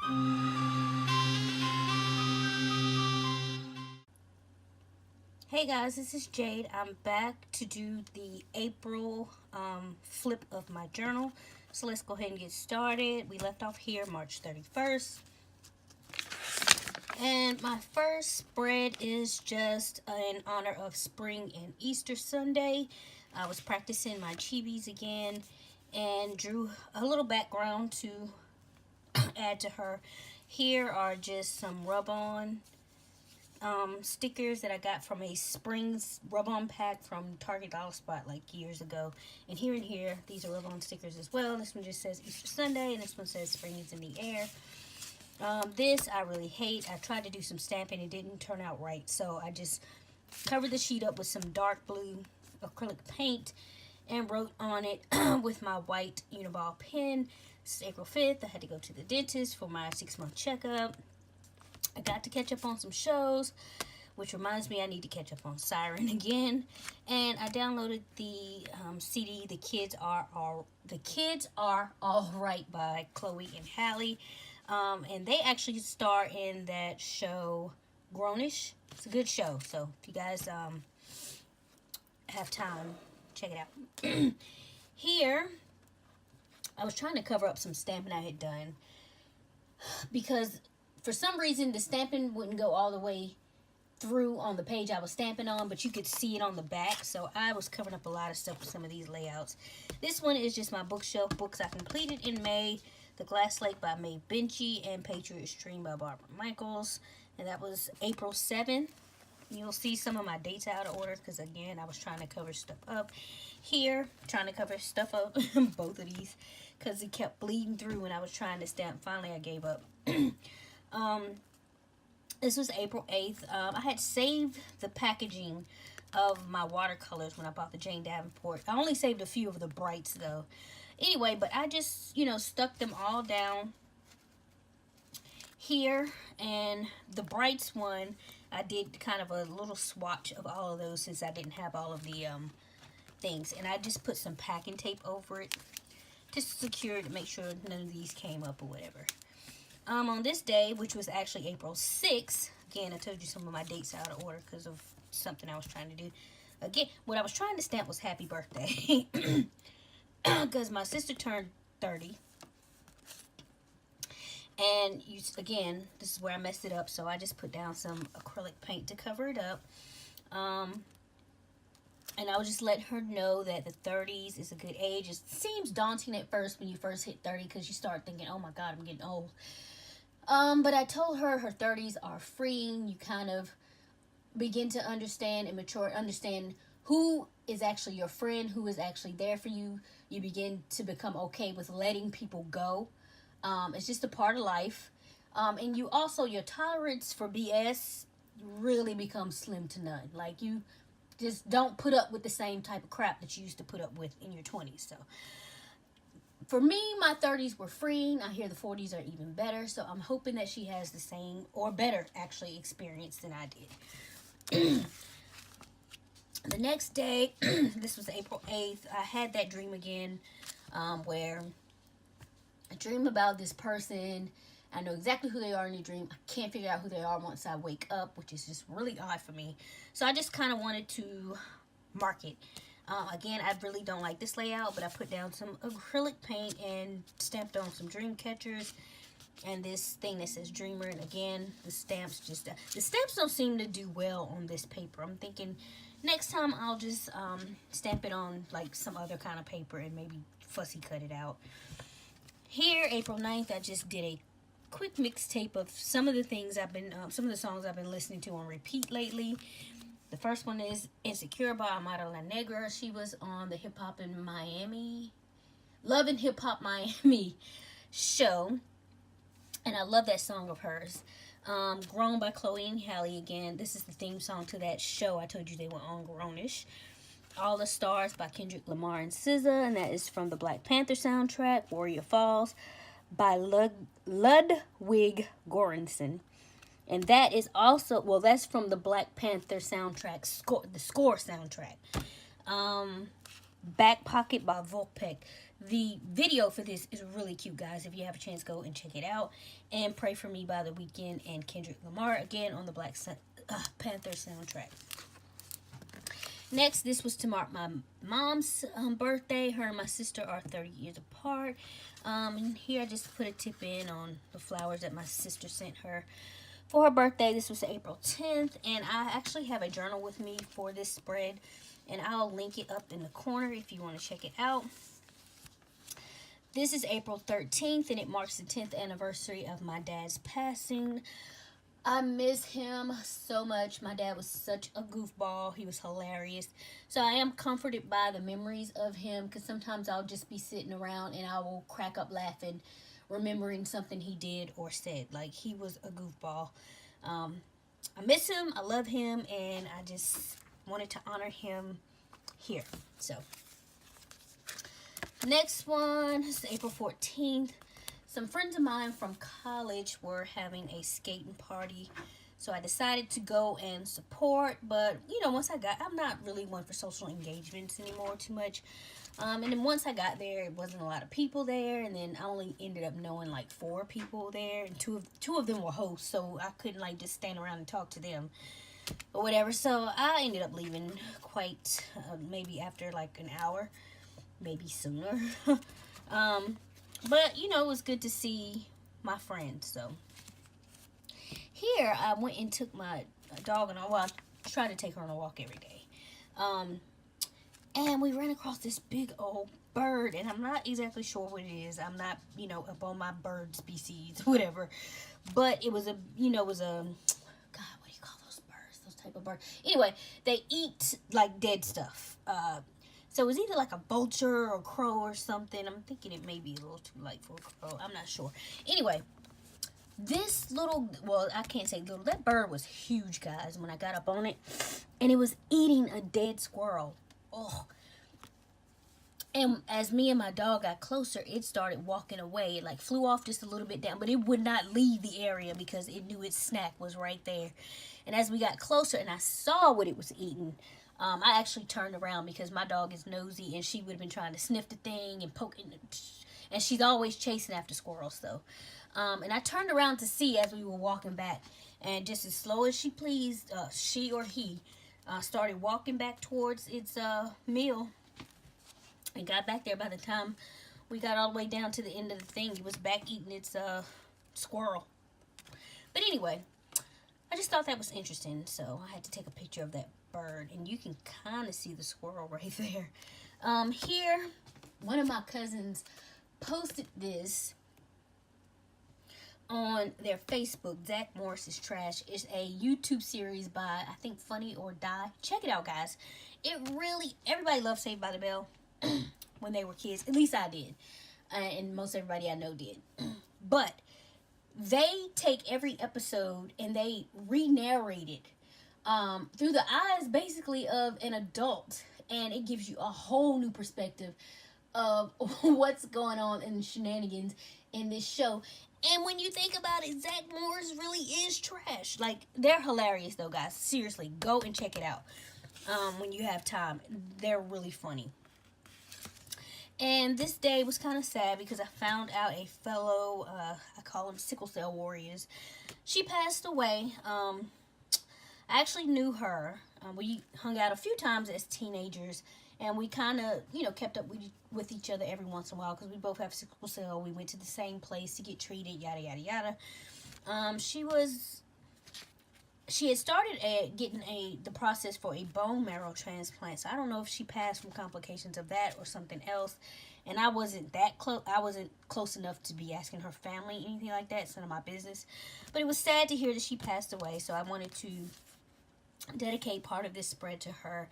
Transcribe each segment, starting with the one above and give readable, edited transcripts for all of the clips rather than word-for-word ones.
Hey guys, this is Jade. I'm back to do the April flip of my journal. So let's go ahead and get started. We left off here March 31st. And my first spread is just in honor of spring and Easter Sunday. I was practicing my chibis again and drew a little background to add to her. Here are just some rub-on stickers that I got from a Springs rub-on pack from Target Dollar Spot like years ago. And here, these are rub-on stickers as well. This one just says Easter Sunday, and this one says Spring is in the air. This I really hate. I tried to do some stamping. It didn't turn out right. So I just covered the sheet up with some dark blue acrylic paint and wrote on it with my white Uniball pen. This is April 5th. I had to go to the dentist for my 6-month checkup. I got to catch up on some shows, which reminds me I need to catch up on Siren again. And I downloaded the CD, The Kids Are All Right by Chloe and Halle. And they actually star in that show, Grownish. It's a good show, so if you guys have time, check it out. Here, I was trying to cover up some stamping I had done because for some reason the stamping wouldn't go all the way through on the page I was stamping on, but you could see it on the back, so I was covering up a lot of stuff with some of these layouts. This one is just my bookshelf books I completed in May. The Glass Lake by May Benchy and Patriot Stream by Barbara Michaels, and that was April 7th. You'll see some of my dates out of order because again I was trying to cover stuff up. Here, trying to cover stuff up, both of these, because it kept bleeding through when I was trying to stamp. Finally I gave up. This was April 8th. I had saved the packaging of my watercolors when I bought the Jane Davenport. I only saved a few of the brights though. Anyway, but I just, stuck them all down here. And the brights one, I did kind of a little swatch of all of those since I didn't have all of the things. And I just put some packing tape over it just to secure it to make sure none of these came up or whatever. On this day, which was actually April 6th, again, I told you some of my dates out of order because of something I was trying to do. Again, what I was trying to stamp was happy birthday. Because my sister turned 30. And, again, this is where I messed it up. So I just put down some acrylic paint to cover it up. And I would just let her know that the 30s is a good age. It seems daunting at first when you first hit 30 because you start thinking, oh my God, I'm getting old. But I told her her 30s are freeing. You kind of begin to understand and mature, understand who is actually your friend, who is actually there for you. You begin to become okay with letting people go. It's just a part of life. And you also, your tolerance for BS really becomes slim to none. Like, you just don't put up with the same type of crap that you used to put up with in your 20s. So for me, my 30s were freeing. I hear the 40s are even better. So I'm hoping that she has the same or better, actually, experience than I did. The next day, this was April 8th, I had that dream again where I dream about this person. I know exactly who they are in the dream. I can't figure out who they are once I wake up, which is just really odd for me. So I just kind of wanted to mark it. Again, I really don't like this layout, but I put down some acrylic paint and stamped on some dream catchers. And this thing that says Dreamer. And again, the stamps don't seem to do well on this paper. I'm thinking next time I'll just stamp it on like some other kind of paper and maybe fussy cut it out. Here, April 9th, I just did a quick mixtape of some of the things some of the songs I've been listening to on repeat lately. The first one is Insecure by Amara La Negra. She was on the Hip Hop in Miami, Love and Hip Hop Miami show. And I love that song of hers. Grown by Chloe and Halle again. This is the theme song to that show. I told you they were on Grownish. All the Stars by Kendrick Lamar and SZA. And that is from the Black Panther soundtrack. Warrior Falls by Ludwig Göransson. And that is also, well, that's from the Black Panther soundtrack, the score soundtrack. Back Pocket by Volpek. The video for this is really cute, guys. If you have a chance, go and check it out. And Pray For Me by The Weeknd and Kendrick Lamar, again on the Black Panther soundtrack. Next, this was to mark my mom's birthday. Her and my sister are 30 years apart. And here I just put a tip in on the flowers that my sister sent her for her birthday. This was April 10th. And I actually have a journal with me for this spread. And I'll link it up in the corner if you want to check it out. This is April 13th, and it marks the 10th anniversary of my dad's passing. I miss him so much. My dad was such a goofball. He was hilarious. So I am comforted by the memories of him, because sometimes I'll just be sitting around and I will crack up laughing, remembering something he did or said. Like, he was a goofball. I miss him. I love him, and I just wanted to honor him here. So next one is April 14th. Some friends of mine from college were having a skating party. So I decided to go and support. But, you know, once I'm not really one for social engagements anymore too much. And then once I got there, it wasn't a lot of people there. And then I only ended up knowing like 4 people there. And two of them were hosts. So I couldn't like just stand around and talk to them or whatever. So I ended up leaving quite maybe after like an hour. Maybe sooner. But, you know, it was good to see my friends. So here I went and took my dog on a walk. I try to take her on a walk every day. And we ran across this big old bird. And I'm not exactly sure what it is. I'm not, you know, up on my bird species, whatever. But it was a, you know, God, what do you call those birds? Those type of birds. Anyway, they eat like dead stuff. So it was either like a vulture or crow or something. I'm thinking it may be a little too light for a crow. I'm not sure. Anyway, this little, well, I can't say little. That bird was huge, guys, when I got up on it. And it was eating a dead squirrel. Oh. And as me and my dog got closer, it started walking away. It like flew off just a little bit down. But it would not leave the area because it knew its snack was right there. And as we got closer and I saw what it was eating, I actually turned around because my dog is nosy and she would have been trying to sniff the thing and poke it. And she's always chasing after squirrels, though. And I turned around to see as we were walking back. And just as slow as she pleased, she or he started walking back towards its meal. And got back there. By the time we got all the way down to the end of the thing, it was back eating its squirrel. But anyway, I just thought that was interesting. So I had to take a picture of that bird, and you can kind of see the squirrel right there. Here, one of my cousins posted this on their Facebook. Zach Morris's Trash is a YouTube series by, I think, Funny or Die. Check it out, guys. It really, everybody loved Saved by the Bell when they were kids. At least I did, and most everybody I know did. But they take every episode and they re-narrate it through the eyes basically of an adult, and it gives you a whole new perspective of what's going on in the shenanigans in this show. And when you think about it, Zach Morris really is trash. Like, they're hilarious though, guys. Seriously, go and check it out when you have time. They're really funny. And this day was kind of sad because I found out a fellow, I call them sickle cell warriors. She passed away. I actually knew her. We hung out a few times as teenagers, and we kind of, you know, kept up with each other every once in a while because we both have sickle cell. We went to the same place to get treated, yada, yada, yada. She had started getting the process for a bone marrow transplant. So I don't know if she passed from complications of that or something else. And I wasn't that close. I wasn't close enough to be asking her family anything like that. It's none of my business. But it was sad to hear that she passed away. So I wanted to dedicate part of this spread to her.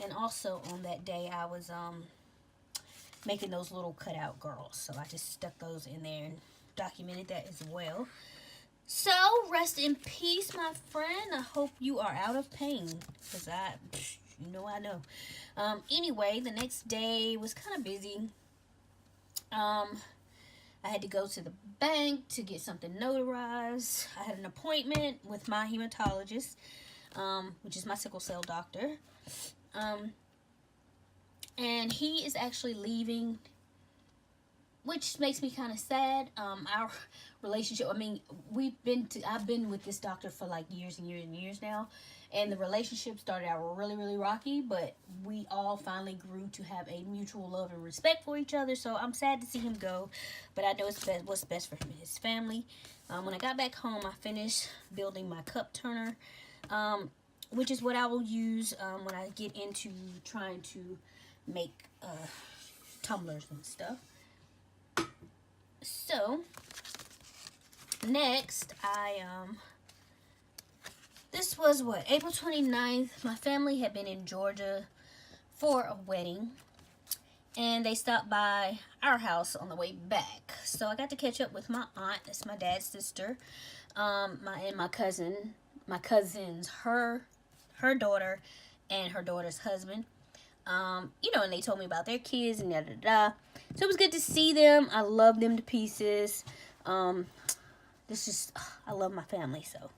And also on that day, I was making those little cutout girls. So I just stuck those in there and documented that as well. So, rest in peace, my friend. I hope you are out of pain. Because you know I know. Anyway, the next day was kind of busy. I had to go to the bank to get something notarized. I had an appointment with my hematologist, which is my sickle cell doctor. And he is actually leaving which makes me kind of sad. Our relationship, I mean, I've been with this doctor for like years and years and years now, and the relationship started out really, really rocky, but we all finally grew to have a mutual love and respect for each other. So I'm sad to see him go, but I know what's best for him and his family. When I got back home, I finished building my cup turner, which is what I will use when I get into trying to make tumblers and stuff. So next, this was what, April 29th. My family had been in Georgia for a wedding, and they stopped by our house on the way back. So I got to catch up with my aunt, that's my dad's sister, and my cousins, her daughter, and her daughter's husband. You know, and they told me about their kids and da-da-da. So it was good to see them. I love them to pieces. I love my family, so.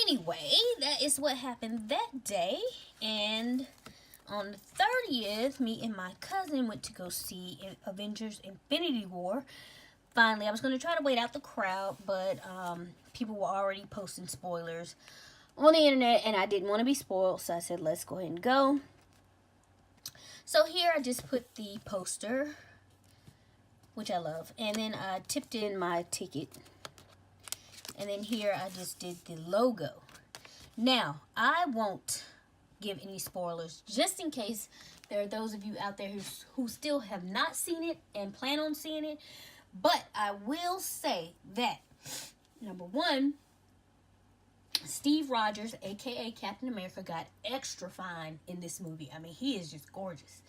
Anyway, that is what happened that day. And on the 30th, me and my cousin went to go see Avengers Infinity War. Finally, I was going to try to wait out the crowd, but people were already posting spoilers on the internet, and I didn't want to be spoiled, so I said, let's go ahead and go. So here I just put the poster, which I love, and then I tipped in my ticket, and then here I just did the logo. Now, I won't give any spoilers, just in case there are those of you out there who still have not seen it and plan on seeing it, but I will say that, number one, Steve Rogers, aka Captain America, got extra fine in this movie. I mean, he is just gorgeous.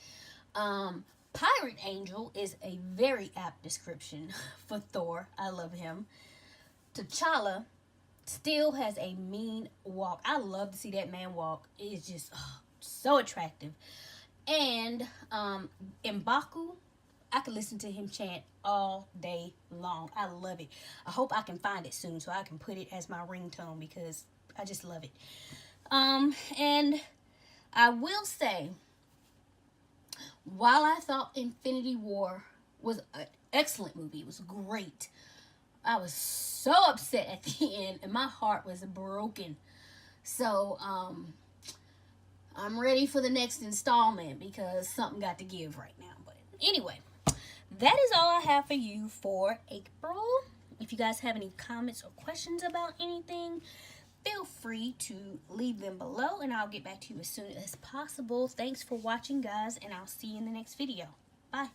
Pirate Angel is a very apt description for Thor. I love him. T'Challa still has a mean walk. I love to see that man walk. It is just so attractive. And M'Baku, I could listen to him chant all day long. I love it. I hope I can find it soon so I can put it as my ringtone because I just love it. And I will say, while I thought Infinity War was an excellent movie, it was great, I was so upset at the end and my heart was broken. So I'm ready for the next installment because something got to give right now. But anyway, that is all I have for you for April. If you guys have any comments or questions about anything, feel free to leave them below and I'll get back to you as soon as possible. Thanks for watching, guys, and I'll see you in the next video. Bye.